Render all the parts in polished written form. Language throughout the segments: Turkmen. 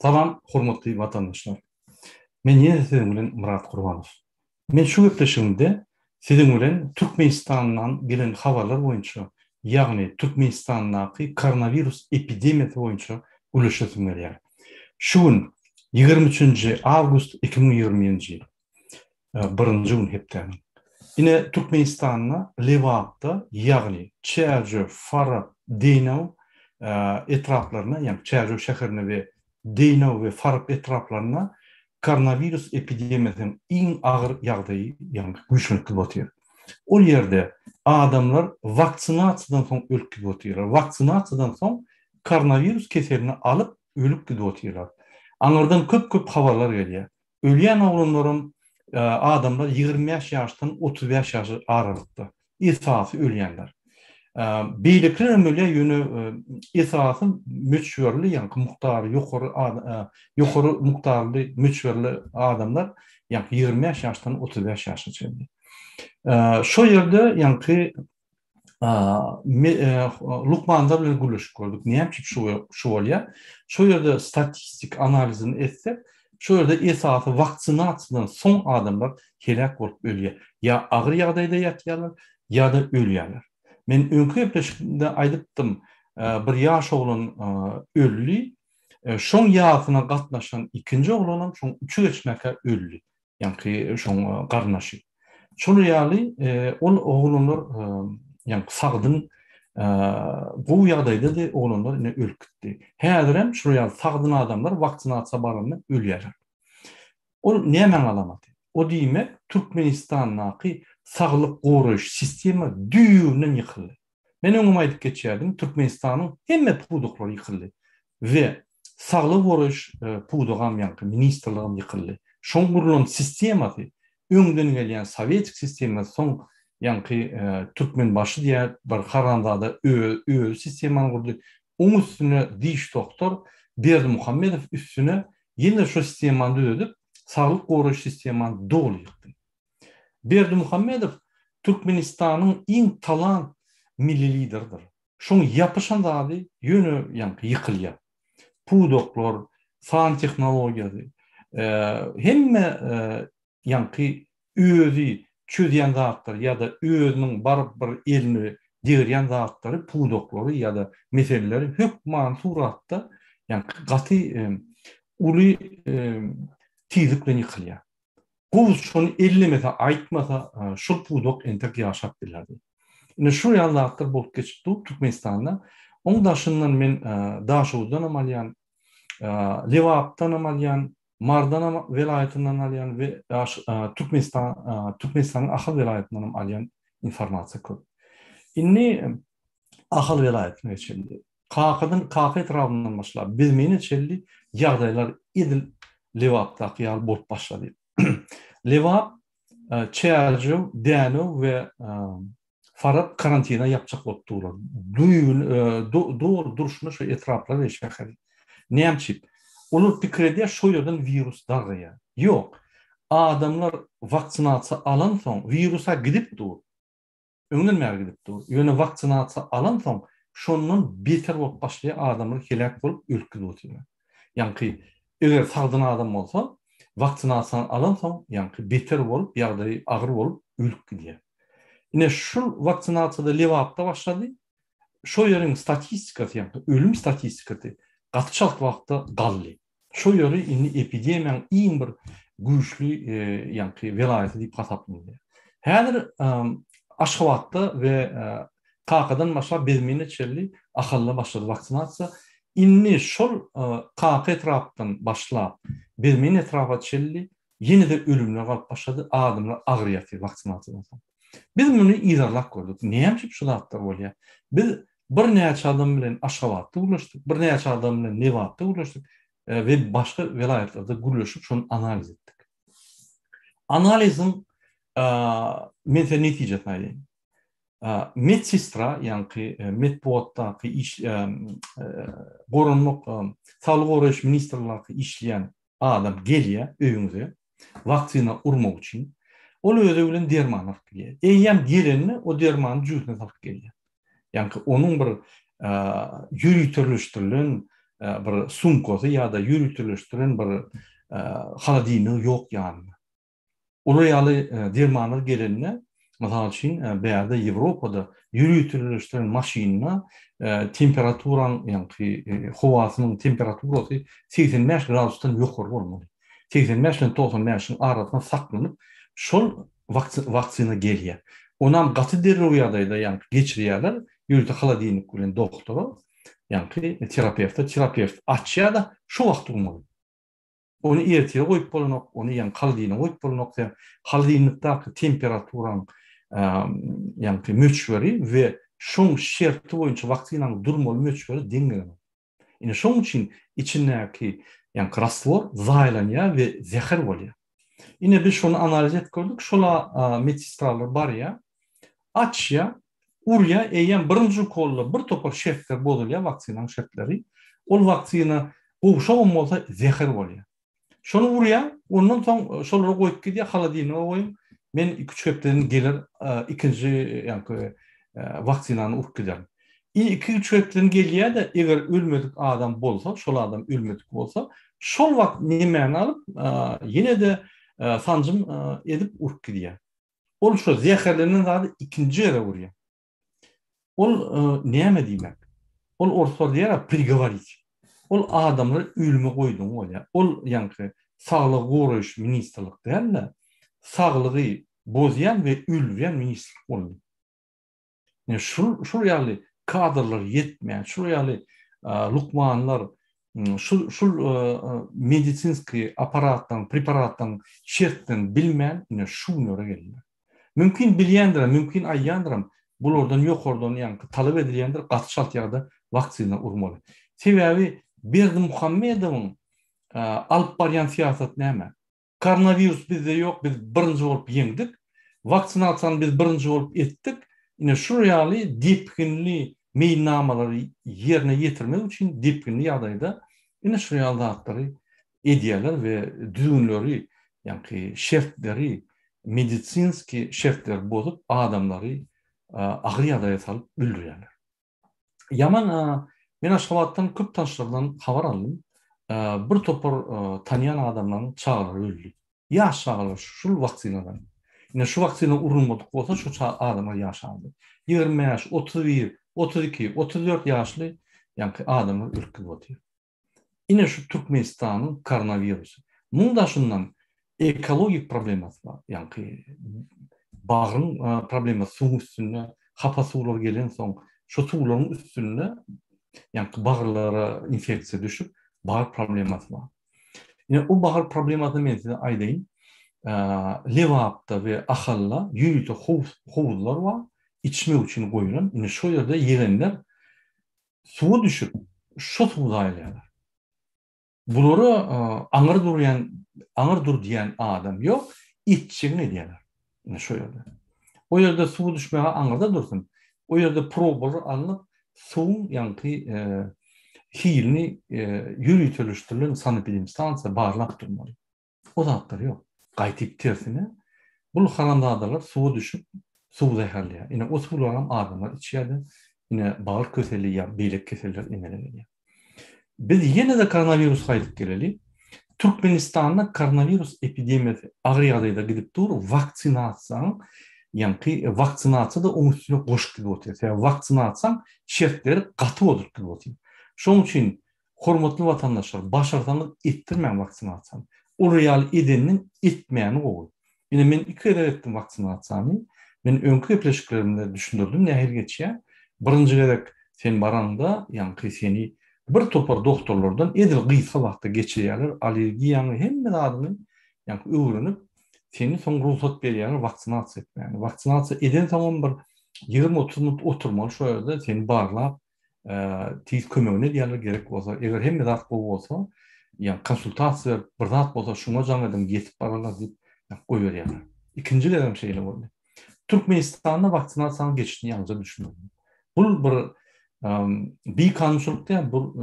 Salam, hormatly vatandaşlar. Men ýene siziň bilen Murat Gurbanow. Men şu gepleşigimde siziň bilen Türkmenistandan gelen habarlar boýunça, ýagny Türkmenistanyň koronavirus epidemiýasy boýunça ulaşasym gelýär. Şu gün 23 awgust 2020-nji ýyl. Birinji gün hepden. Ine Türkmenistanyň Lewapda, ýagny Çerje, Farab, Deynaw etraflaryna, ýani Çerje şäherine we Deynaw we Farab etraflaryna koronavirus epidemiýasynyň iň agyr ýagdaýy, ýani güýçlükli bolýar. O ýerde adamlar vaksinasiýadan soň ölüp gidýärler. Vaksinasiýadan soň koronavirus keselini alyp ölüp gidýärler. Aňardan köp habarlar gelýär. Ölýän oglanlarym adamlar 20 ýaşdan 35 ýaş aralykda. Esasy ölýänler. Beýlekler ölýär ýöne esasy möçberli, ýani muktary ýokary muktarly möçberli adamlar, ýani 20 ýaşdan 35 ýaşa çenli. Şo ýerde ýani Lukmanda bilen güleşik gördük. Näme şu bolýar? Şo ýerde statistik analizini etsek, şo ýerde esasy vaksinasiýadan soň adamlar helak bolup ölýär. Ya agyr ýagdaýda ýatýarlar, ýa-da ölýärler. Men öňkü gepleşigimde aýdypdym, bir ýaş oglan ölli, şoň ýasyna gatnaşan ikinji oglanam şoň 3 geçmeke ölli. Ýani şoň garnaşy. Şol ýaly ol oglanlar ýani sagdyn bu ýagdaýda da oglanlar ine ölüp gitdi. Häzir hem şu ýaly sagdyn adamlar vaksinasiýa baranda ölýärler. Ol näme alamaty? O diýmek Türkmenistanyň saglyk goraýyş sistemi düýünden ýykyldy. Men öňüme aýdyp geçýärdim, Türkmenistanyň hemme puduklary ýykyldy we saglyk goraýyş pudugam ýani ministrligim ýykyldy. Şoň gurulan sistematy öňden gelýän sowietik sistema soň ýani Türkmen başı diýär bir harandada öz sistemany gurdy. Oň üstüne diş doktor Berdimuhammedow üstüne ýene şu sistemany düzedip saglyk goraýyş sistemany doglaýdy. Berdimuhammedow Türkmenistanyň iň talant milli liderdir. Şoň ýapyşan zady ýöne ýani ýykylýar. Pudoklar, fan tehnologiýasy, hemme ýani özü çözýän zatlar ýa-da özüniň baryp bir elini degirýän zatlary, pudoklary ýa-da meseleleri hökman suratda ýani gaty uly tizlik bilen ýykylýar. Gowuz şonu ellemese, aýtmasa şol pudok entek ýaşap bilerdi. Ine şu ýallatlar bolup geçipdi Türkmenistanda. Oň daşyndan men Daşowdan amalýan, Lewapdan amalýan, Mardan welaýatynyň alýan we Türkmenistanyň Ahal welaýatynyň alýan informasiýa köp. Inni Ahal welaýatyna geçildi. Kaka etrafından başlap bizmeni çelli ýagdaýlar edil Lewapdaky ýaly bolup başlady. Lewap, Çerje, Deynaw we Farab karantina ýapjak bolup durlar. Doğru duruşma şu etraflar we şäher. Näme? Olur pikirde şo ýerden virus darýar. Ýok. Adamlar vaksinasiýa alan soň virusa gidip dur. Öňden mer gidip dur. Ýöne vaksinasiýa alan soň şondan beter bolup başlaýar, adamlar helak bolup ölüp gidýär. Ýani eger sagdyn adam bolsa, vaksinasiýa alan soň ýani beter bolup, ýagdaýy agyr bolup ölüp gidýär. Ine şol vaksinasiýada Lewapda başlady. Şo ýeriň statistikasy, ýani ölüm statistikasy gatçak wagtda galdy. Şo ýeri inni epidemiýanyň iň bir güýçli ýani welaýaty diýip hasaplanýar. Häzir Aşgabatda we Kakadan başlap bezmeni çelli ahalla başlady vaksinasiýa. Inni şol Kaka etrafdan başlap bezmeni etrafa çelli ýene-de ölümler galyp başlady. Adamlar agyr ýatyr vaksinasiýadan soň. Biz muny izarlap gördük. Näme şu zatlar bolýar? Biz bir näçe adam bilen Aşgabatda ulaşdyk, bir näçe adam bilen Lewapda ulaşdyk ve başka welaýatlarda gürleşip şonu analiz etdik. Analizin men netijesini aýdym. Medsestra, ýani medpuatdaky iş gorunluk Sağlyk goraýyş ministrligiňde işleýän adam gelýär öýüňize vaksina urmak üçin. Ol özü bilen derman alyp gelýär. Eýem gelenini o dermany jüzüne salyp gelýär. Ýani onuň bir ýürütürleşdirilen bir sunkozy ya da yürütülüşdiren bir haladini yok yani. Ulu ýaly dermanlar gelenine, mysal üçin bäde Ýewropada yürütülüşdiren maşyna temperaturan ýani howasynyň temperaturasy 85 gradusdan ýokary bolmaly. 85 95 arasynda saklanyp şol waktyna gelýär. Onam gaty derrowýada ýani geçirýärler, ýürüte haladinik bilen doktora, ýani terapewt açýar da şu wagt durmaly. Onu erteye koyup bolanok, onu yani haldyna koyup bolanok diye haldynyktaki temperaturan yani möçberi ve şoň şerti boýunça waktynyň durmaly möçberi deňgelmek. Ine şoň üçin içindäki yani rastvor zaýlanýar we zäher bolýar. Ine biz şonu analiz etdik, şola medistralar bar ya, açya, urya, eýen birinji kolda bir topar şertler bolýar waktynyň şertleri. Ol waktyna gowşagan bolsa zäher bolýar. Şonu vurya, ondan soň şolary goýup gidýär, haladyny goýup, men 2-3 hepden gelir ikinji ýani waktinany urup giderim. 2-3 hepden gelýär de eger ölmedik adam bolsa, şol adam ölmedik bolsa, şol wagt nemeni alyp ýene de sanjym edip urup gidýär. Ol şo zäherlenen zady ikinji ýere vurýar. Ol näme diýmek? Ol ortaly ýere prigovorить. Ol adamlar ölüme goýdun bolýar. Ol ýani saglyk goraýyş ministrlik däl, saglygy bozýan we ölýän ministrlik bolýar. Yani şu ýaly kadrlar yetmeýän, şu ýaly lukmanlar, şu medisinski aparatdan, preparatdan şertden bilmän, ine şu nöre gelýär. Mümkin bilýändir, mümkin aýýandyr, bulardan ýokardan ýani talap edilýändir, gaty şart ýagda waktyna urmaly. Sebebi Berdimuhammedowyň alyp barýan siýasat näme? Koronavirus bizde ýok, biz birinji bolup ýeňdik. Vaksinasiýany biz birinji bolup etdik. Ine şu ýaly depkinli meýilnamalary ýerine ýetirmek üçin depkinli ýagdaýda ine şu ýaly zatlary edýärler we düzünleri, ýani şertleri, medisinski şertler bozup adamlary agyr ýagdaýa salyp öldürýärler. Yaman men Aşgabatdan köp tanşlardan habar aldım. Bir topar tanıyan adamların çağları öldü. Yaş çağları şu waktynadan. Ine şu waktyna urulmadyk bolsa şu adamlar yaşandy. 20 yaş, 31, 32, 34 yaşly ýani adamlar ölüp gidýär. Ine şu Türkmenistanyň koronawirusu. Munda şundan ekologik problemasy bar. Ýani bagyň problemasy suw üstünde, hapa suwlar gelen soň şu suwlaryň üstünde ýani bagyrlara infeksiýa düşüp bağır problematı var. Yine o bağır problematı men size aýdaýyn. Lewapda ve ahalla ýürüte hovuzlar var. İçmek üçin goýulan. Yine şu ýerde ýegenler suwa düşüp şu suwda aýlanýar. Bulary aňyr dur diýen adam ýok, iççigin edýärler. Yine şu ýerde. O ýerde suwa düşmäge aňyrda dursun. O ýerde probalar alınıp suwun ýani hilini yürütülüştürülen sanıbilim stansiya bağırlap durmalı. O zatlar yok. Qaytip tersine bu xanandadalar suwa düşüp suw zäherleýär. Ine o suwlaram adamlar içýärdi. Ine bağır köseli ýa beýlek keseller emelenýär. Biz ýene de koronavirus gaýdyp geleli. Türkmenistanda koronavirus epidemiýasy agyr ýagdaýda gidip dur, vaksinasiýaň ýani vaksinasiýa da oň üstüne goşup gidýär. Ýa vaksinasiýaň şertleri gaty bolup gidýär. Şoň üçin hormatly watandaşlar, başarsaňyz etdirmäň vaksinasiýany. O real edeniniň etmeýäni gowy. Ine men 2 kere etdim vaksinasiýany. Men öňkü gepleşiklerimde düşündirdim, näher geçýär. Birinji gerek sen baranda, ýani seni bir topar doktorlardan edil gysga wagtda geçirýärler, allergiýany hemme adamyň ýani öwrenip seni soň ruhsat berýärler vaksinasiýa etmäge. Vaksinasiýa eden tamam bir 20-30 minut oturmaly şu ýerde seni barlap tiz kömegine diýerler gerek bolsa, eger hemme zat bolsa, ýani konsultasiýa bir zat bolsa şuňa jaň edem getip bararlar diýip goýberýärler. İkinji derem şeýle boldy. Türkmenistanda vaksinasiýany geçişini ýalňyza düşünmedim. Bu bir kanunçylykda bu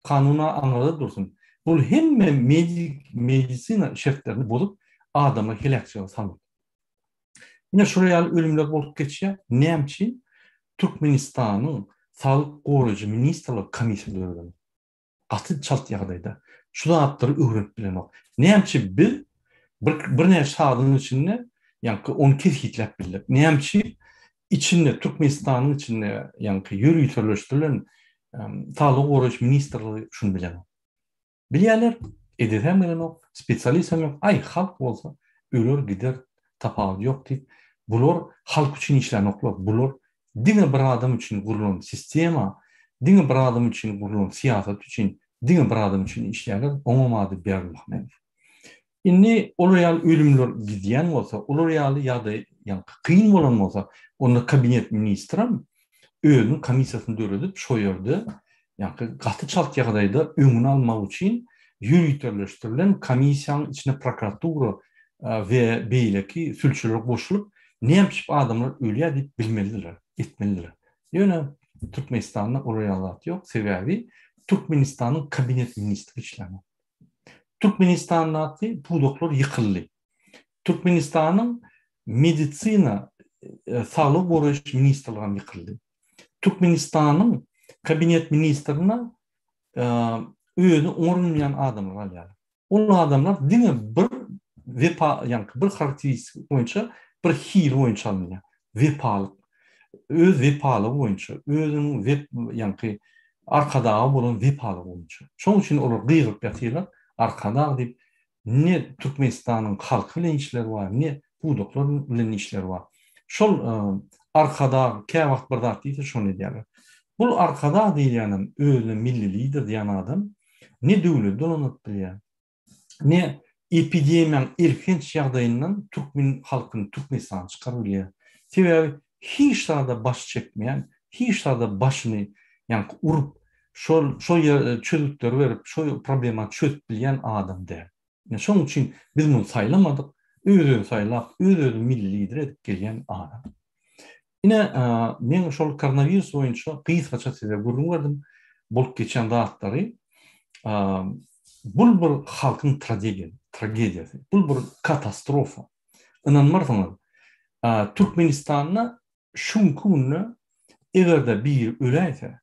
kanuna aňyrda dursun. Bu hemme medisina şertlerini bozup adama helakçyga salyp. Ine şuraya ölümler bolup geçýär. Näme üçin? Türkmenistanyň Sağlık Goraýjy Ministrlik komissiýalary Gatı çalt ýagdaýda şu zatları öwrenip bilenok. Näçe bir näçe sadyň içinde ýa-ni onu kesgitläp bilip. Näçe içinde Türkmenistanyň içinde ýa-ni ýürüýtürleşdirilen Sağlyk Goraş ministrligi şunu bilenok. Bilýärler, edesem bilenok, spesialist hem yok. Ay halk bolsa öler gider tapagy ýok diýip. Bular halk üçin işlenoklar. Bular diňe bir adam üçin gurulan sistema, diňe bir adam üçin gurulan siýasat üçin, diňe bir adam üçin işleýärler. Oňa berilmek. Inni olar ýaly ölümler gidýän bolsa, olar ýaly ýagdaý ýa-ni kyn bolan bolsa, onda kabinet ministram özüň komissiýasyny döredip şo ýerde ýa-ni gaty çalt ýagdaýda öňüni almak üçin ýürüýtürleşdirilen komissiýanyň içine prokuratura we beýleki sülçüler goşulyp näçe adamlar ölýär diýip bilmeliler, etmeliler. Ýöne Türkmenistanda olar ýalat ýok, sebäbi Türkmenistanyň kabinet ministri işlämek. Türkmenistan'daki pudoklar yıkıldı. Türkmenistan'ın medisina sağlık Goraş ministrliği yıkıldı. Türkmenistan'ın kabinet ministrine özü orunmayan adamlar alýar. O adamlar diňe bir vepa, yani bir karakteristik boyunca, bir hil boyunca alınýar. Vepalyk. Öz vepalyk boyunca, özüň yani arkadağı bolan vepalyk boyunca. Şoň üçin olar gyýryp ýatyrlar. Arkada diýip ne Türkmenistanyň halky bilen işler var, ne pudoklar bilen işler var. Şol arkada käwagt bir zat diýse şonu diýerler. Bul arkada diýilýänem özü milli lider diýen adam ne döwlet dolanıp bilýär, ne epidemiýaň erkinç ýagdaýyndan Türkmen halkyny Türkmenistana çykaryp bilýär. Sebäbi hiç tarada baş çekmeýän, hiç tarada başyny ýa-ni urup şol çözükleri verip şol problema çözüp bilýän adam der. Şoň üçin biz muny saýlamadyk, özü saýlap, özü milli lider edip gelýän adam. Ine men şol koronavirus boýunça kysgaça size gurulum berdim. Bolup geçen datlary bul bir halkyň tragediýasy, bul bir katastrofa. Inanmarsyňyz, Türkmenistanyň şu kunny egerde bir öläýse,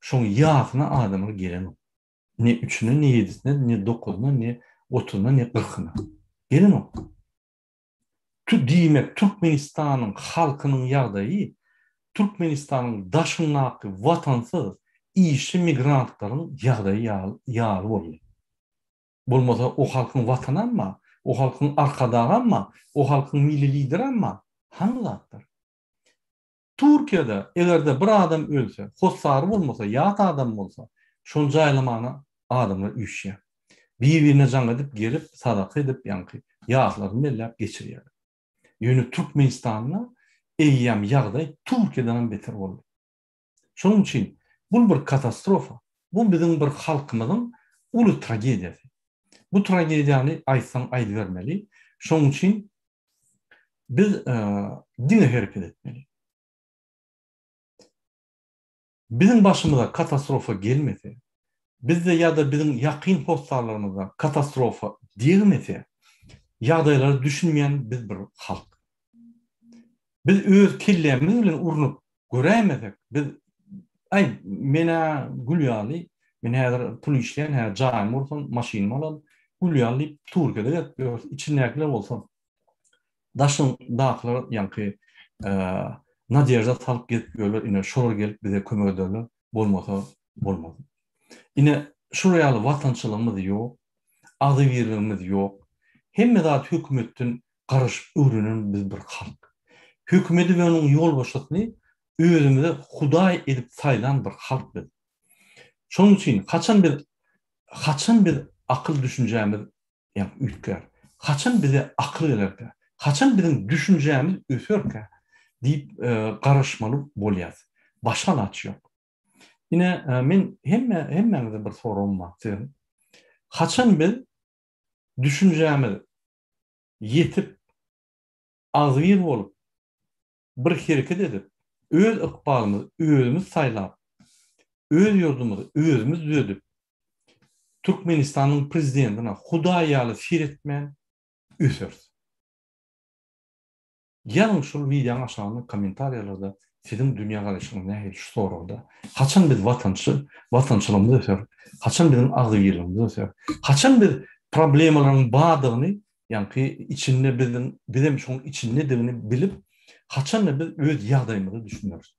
şoň ýasyna adamlar gelen. Ne 3'üne, ne 7'sine, ne 9'una, ne 30'una, ne 40'una. Gelen o. Diýmek Türkmenistanyň halkynyň ýagdaýy, Türkmenistanyň daşynaky watansyz işçi migrantlaryň ýagdaýy ýaly bolýar. Bolmasa o halkyň watananma, o halkyň arkadaganma, o halkyň milli lideranma, hangy zatlar? Türkiýede egerde bir adam ölse, hossary bolmasa, ýat adam bolsa, şol jaýlamana adamlar üşýär. Bir-birine jaň edip gelip, sadaka edip ýa-ni ýatlaryny mellep geçirýär. Ýöne Türkmenistanyň eýýäm ýagdaý Türkiýeden beter boldy. Şoň üçin bu bir katastrofa. Bu biziň bir halkymyzyň uly tragediýasy. Bu tragediýany aýtsaň aýdy bermeli. Şoň üçin biz diňe hereket etmeli. Bizim başımıza katastrofa gelmese, bizde ya da bizim yakın dostlarımıza katastrofa gelmese, ýagdaýlary düşünmeyen biz bir halk. Biz öz kellämiz bilen urunup görämesek, biz ay mena gülýaly, men häzir pul işleýän, hä jaýym bolsun, maşynam alan, gülýaly Türkiýede ýatýar, içindekiler bolsa daşyň dağlar ýa-ni Nadejda salıp gelip görler, ine şolar gelip bize kömek ederler, bolmasa bolmaz. Ine şuraya vatançılığımız yok, adı verilimiz yok. Hemme zat hükümetin karış ürünün biz bir halk. Hükümeti ve onun yol başlatını özümüze huday edip sayılan bir halk biz. Şonun için kaçan bir akıl düşüncemiz yani ütker, kaçan bize akıl gelerken, kaçan bizim düşüncemiz ösörken deyip karışmalı bolýar. Başka naç yok. Yine men hemme bir sorum var. Kaçan biz düşüncemiz yetip azgir bolup bir hareket edip öz ykbalymyzy özümüz saýlap öz ýurdumuzy özümüz düzedip Türkmenistanyň prezidentine hudaý ýaly siretmän ösür. Gelin şu videonun aşağına komentaryalarda Sizin dünya garaşyňyz nähili şu soragda. Haçan biz watançylygymyzy öter, haçan bizim agyýylygymyzy öter, haçan biz problemalaryň badygyny, ýani içinde bizim şoň içinde digini bilip, haçan biz öz ýagdaýymyzy düşünýäris.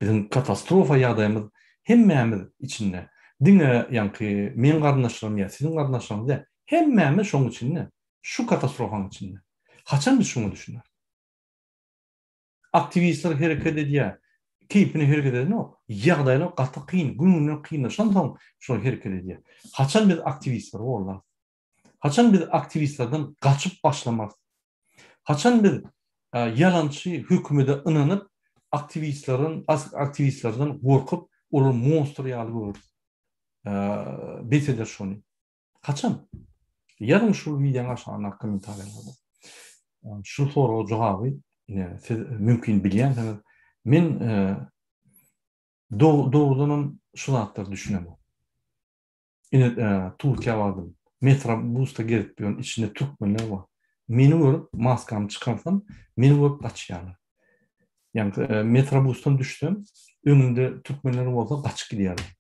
Bizim katastrofa ýagdaýymyz hemmämiz içinde. Diňe ýani men garnaşlarym ýa sizin garnaşlaryňyz ýa hemmämiz şoň içinde, şu katastrofanyň içinde. Haçan biz şunu düşünýär? Aktivistler hereket edýär. Keypini hereket edýär. No, ýagdaýlar gaty kyn, günüňden kynlaşan soň şol hereket edýär. Haçan biz aktivistler bolar? Haçan biz aktivistlerden gaçyp başlamaz? Haçan biz yalançy hökümete ynanyp aktivistlerden gorkup olar monster ýaly görürüz. Beseder şonu. Haçan? Yarın şu videoň aşağına kommentarlarda. Şu soraga jogaby siz mümkin bilýänseniz, men doğrudan şu zatlar düşünemem. Ine Türkiýe bardym. Metrobusta gelip ýön içinde türkmenler bar. Meni görüp maskamy çykarsam, meni görüp gaçýarlar. Ýani metrobusdan düşsem, öňümde türkmenler bolsa gaçyp gidýärler.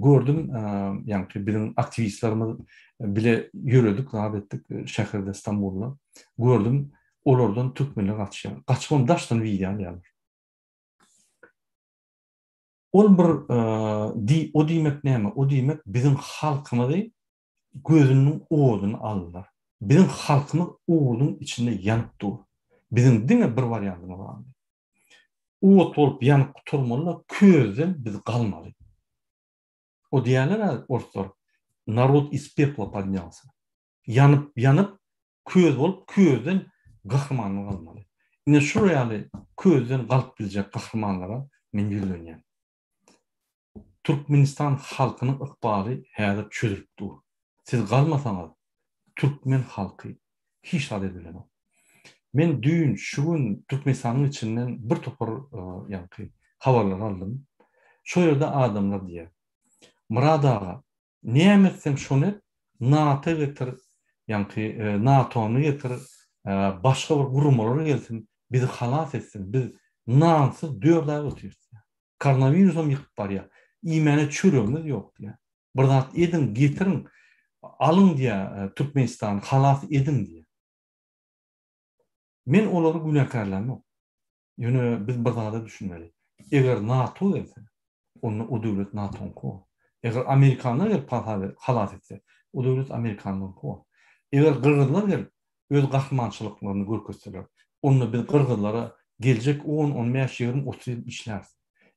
Gördüm, ýani bizim aktivistlerimiz bile yürüdük, etdik şäherde İstanbul'da. Gördüm, olardan türkmenler gaçýar. Gaçmam daşdan video alýarlar. Ol bir o diýmek näme? O diýmek bizim halkymyzy gözüniň owadyny aldylar. Bizim halkymyz owadyň içinde ýanyp dur. Bizim diňe bir variantymyz bar. Owat bolup ýanyp turmaly, közden biz galmaly. O diýerler ortalar. Narod iz pepla podnялся. Yanıp köz bolup közden gahrmanyň galmaly. Ine şu ýaly közden galyp biljek gahrmanlara men ýüzlenýän. Türkmenistan halkynyň ykbaly häzir çözülip dur. Siz galmasaňyz türkmen halky hiç zat edilen. Men düýün şu gün Türkmenistanyň içinden bir topar ýani habarlar aldym. Şo ýerde adamlar diýer. Murad aga, näme etsem şonu NATO getir, ýani NATO'nu getir, başga bir gurumlar gelsin, bizi halas etsin, biz nansız 4 ay ötüyoruz. Koronavirusum yıkıp var ya, imene çürüğümüz yok diye. Burada edin, getirin, alın diye Türkmenistan halas edin diye. Men onları günahkarlarım yok. Yani biz burada da düşünmeli. Eğer NATO etse, o devlet NATO'nun ko. Eğer Amerikanlar gelip halas etse, o devlet Amerikanların ko. Eğer Kırgızlar gelip öz kahramançılıklarını görkezseler, onu biz Kırgızlara gelecek 10-15 20 30 yıl işler.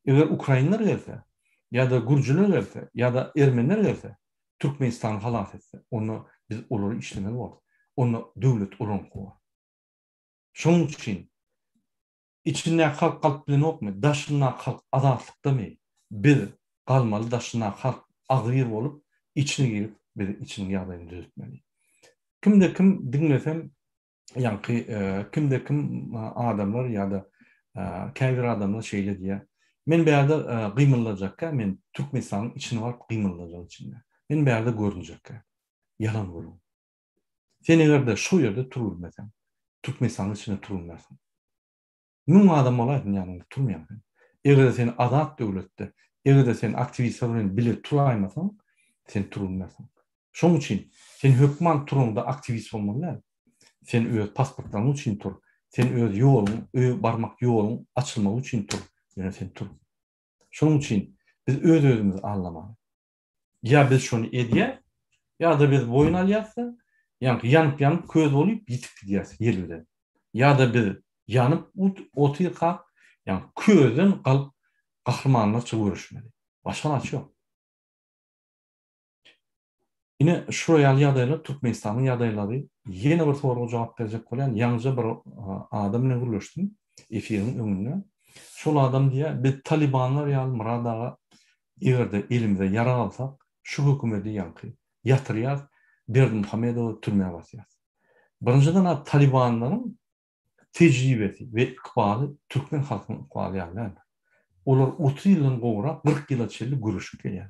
Eğer Ukraynalar gelse, ya da Gürcüler gelse, ya da Ermeniler gelse, Türkmenistan halas etse, onu biz onları işlemeli var. Onu devlet olan ko. Şunun için içinde halk kalıp bilen okma, daşına halk azatlık demey. Bir kalmalı daşına halk ağır olup içine girip bir içini ýagdaýyny düzeltmeli. Kimde kim dinlesem, yani kimde kim adamlar ya da käbir adamlar şeýle diýär. Men bäde gymyllajak, men Türkmenistanyň içine baryp gymyllajak içinde. Men bäde görünjek. Yalan bolýar. Sen egerde şu ýerde turulmasan, Türkmenistanyň içine turulmasan. Müň adam bolaýsyn ýani turmaýan. Eger sen azat döwletde, eger sen aktivistler bilen bile turaýmasan, sen turulmasan. Şoň üçin sen hökman turunda aktivist bolmaly. Sen öz pasportlaryň üçin tur. Sen öz ýoluň, barmak ýoluň açylmagy üçin tur. Ýöne sen tur. Şoň üçin biz özümizi anlamaly. Ya biz şonu edýär, ya da biz boyun alýarsa, ýanyp köz bolup ýitip gidýär ýerden. Ya da biz ýanyp otyka, közden galyp gahrmanlar çygyrışmaly. Başga naçy ýok. Ine şu ýaly Türkmenistanyň ýagdaýlary ýene bir soraga jogap berjek bolan ýalňyja bir adam bilen görüşdüm efiriň öňünde. Şol adam diýär, biz talibanlar ýaly Murad aga egerde elimizde ýara alsak, şu hökümeti ýatyrýar, Berdimuhamedowy türmäge basýar. Birinjiden talibanlaryň tejribesi we ikbaly türkmen halkynyň ikbaly ýaly. Olar 30 ýyldan gowra 40 ýyla çelli görüşüp gelýär.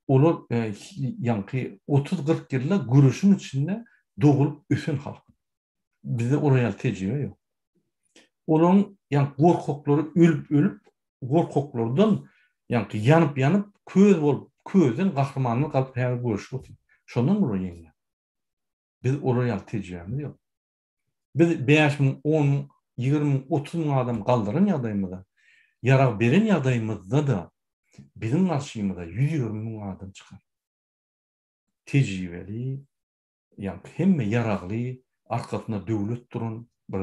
Olar 30-40 ýylda görüşün içinde dogulup ösen halk. Bizde oraya tecrübe yok. Onun yani gorkoklary ölüp gorkoklardan yani yanıp köz bolup közün gahrymanyny galyp her görüşip şondan bulu ýeňe. Biz olar ýaly tejribemiz ýok. Biz 5 min, 10 min, 20 min, 30 min adam galdyran ýagdaýymyzda, ýarag beren ýagdaýymyzda da bizim garşymyzda 120 min adam çykar. Tejribeli, yani hemme yaragly, arkasynda döwlet durun bir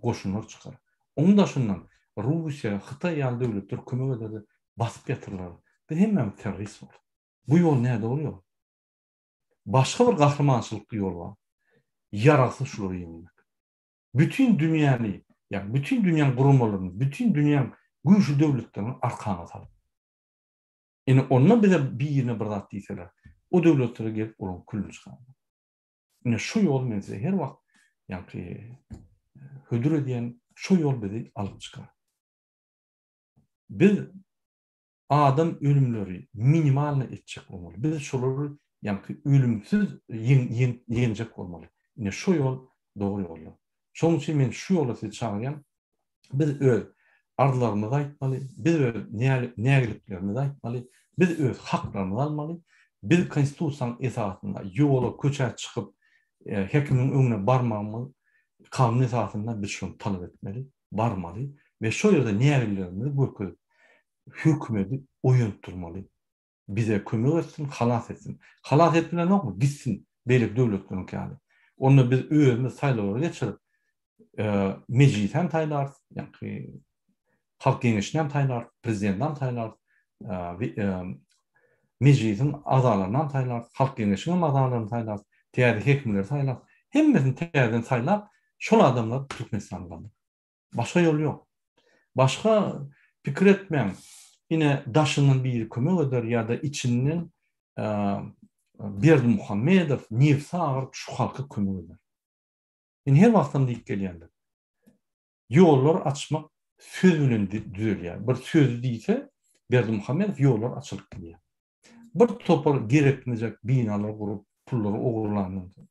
goşunlar çykar. Onda şundan Russiýa, Hytaý ýaly döwletler kömek eder, basyp ýatyrlar. Biz hemme terrorist bol. Bu ýol näde bolýar? Başga bir gahrymanyçylyk ýol bar. Yaragsy şuları ýeňmek. Bütün dünýäni, yani bütün dünýäň gurulmalaryny, bütün dünýäň güýçli döwletlerini arkana salyp. Ene ondan bize birine bir zat diýseler, o döwletlere gelip onuň külüni çykardy. Ene şu ýol mense her wagt ýa-ni hödür edýän şu ýol bizi alyp çykar. Biz adam ölümleri minimalny etjek bolmaly. Biz şolary ýa-ni ölümsiz ýeňjek bolmaly. Ene şu ýol dogry ýol. Şonuň üçin men şu ýola sizi çağırýan. Biz öz arzularymyzy aýtmaly, biz öz nägeliklerimizi aýtmaly, biz öz haklarymyzy almaly. Biz konstitusiýanyň esasynda ýola köçä çykyp hekimiň öňüne barmamyz kanun esasynda biz şonu talap etmeli, barmaly we şo ýerde nägeliklerimizi görkezip hökümeti oýunturmaly. Bize kömek etsin, halas etsin. Halas etmelen okmu? Gitsin beýlik döwletleriň kâly. Onu biz özümüz saýlawlara geçirip meclis hem taýlar, ýa-ni halk geňeşini hem taýlar, prezident hem taýlar, meclisin azalarından taýlar, halk geňeşiniň azalaryny taýlar, täze hekimler taýlar. Hemmesini täzeden saýlap, şol adamlar Türkmenistan'da. Başga ýol ýok. Başga pikir etmeň. Yine daşının bir kömek eder ya da içinden Berdimuhammedow, Nefsi ağır şu halka kömek eder. Yani her vaktan deyip gelýändir. Yollar açmak söz bilen düzelýär. Bir söz diýse Berdimuhammedow yollar açylyp gelýär. Bir topar gerekmeyecek binalar kurup pulları ogurlanýar.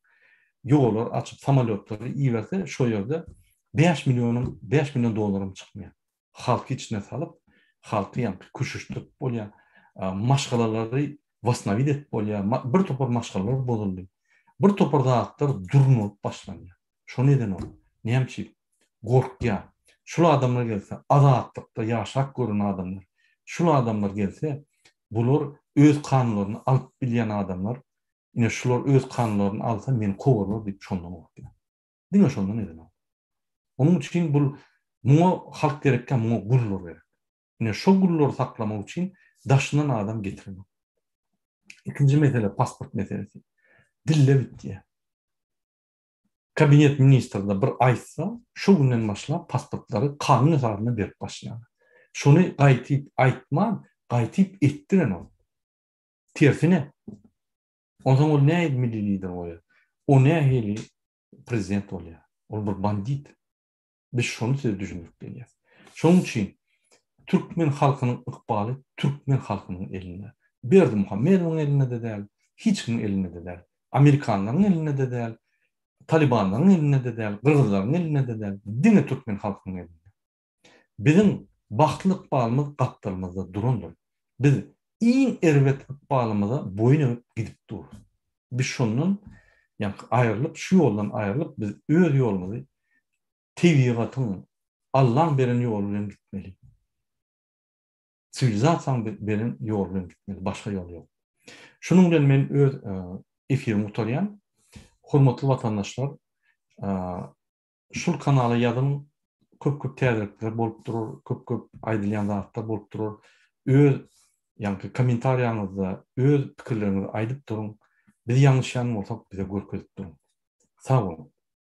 Yollar açıp samolyotları iýerse şo ýerde 5 milyon dolarym çykmaýar. Halky içine salıp halky ýa-ni kuşuşdyryp bolýar. Maşgalalary wasnavit etip bolýar. Bir topar maşgalalar bozuldy. Bir topar zatlar durun bolup başlanýar. Şo neden ol? Näçe gorkýar. Şol adamlar gelse azatlıkda ýaşak görän adamlar. Şol adamlar gelse bular öz kanunlaryny alyp bilýän adamlar. Ine şular öz kanunlaryny alsa meni kowarlar diýip şondan gorkýar. Diňe şondan neden ol? Onuň üçin bu muňa halk gerekkä muňa gurulur gerek. Ine şo gurulary saklamak üçin daşyndan adam getirmek. İkinci mesele pasport meselesi. Dille bitdi. Kabinet ministrinde bir aýtsa, şu günden başlap pasportlary kanun esasyna berip başlaýar. Şonu gaýtyp aýtman, gaýtyp etdiren ol. Tersine. Ondan ol näme milli lider bolýar? O nähili prezident bolýar. Ol bir bandit. Biz şonu size düşünüp gelýär. Şonuň üçin Türkmen halkynyň ykbaly Türkmen halkynyň elinde. Berdimuhammedowyň elinde de däl, hiç kimin elinde de däl. Amerikanlaryň elinde de däl, Talibanlaryň elinde de däl, Gırgyzlaryň elinde de däl, diňe Türkmen halkynyň elinde. Bizim bagtly ykbalymyz gatlarymyzda durandyr. Biz iň erwet ykbalymyza boyun gidip dur. Biz şondan ýa aýrylyp, şu ýoldan aýrylyp biz öz ýolumuzy tebigatyň Allah'ın beren ýolu bilen gitmeli. Sivilizasiýaň beren ýol bilen gitmeli, başga ýol ýok. Şunun bilen men öz efirimi utarýan. Hormatly watandaşlar, şul kanala ýazym köp täzelikler bolup durur, köp aýdylýan zatlar bolup durur. Öz ýa-ni kommentariýaňyzda öz pikirlerinizi aýdyp durun. Biz ýanlışýan bolsak bize görkezip durun. Sag bolun.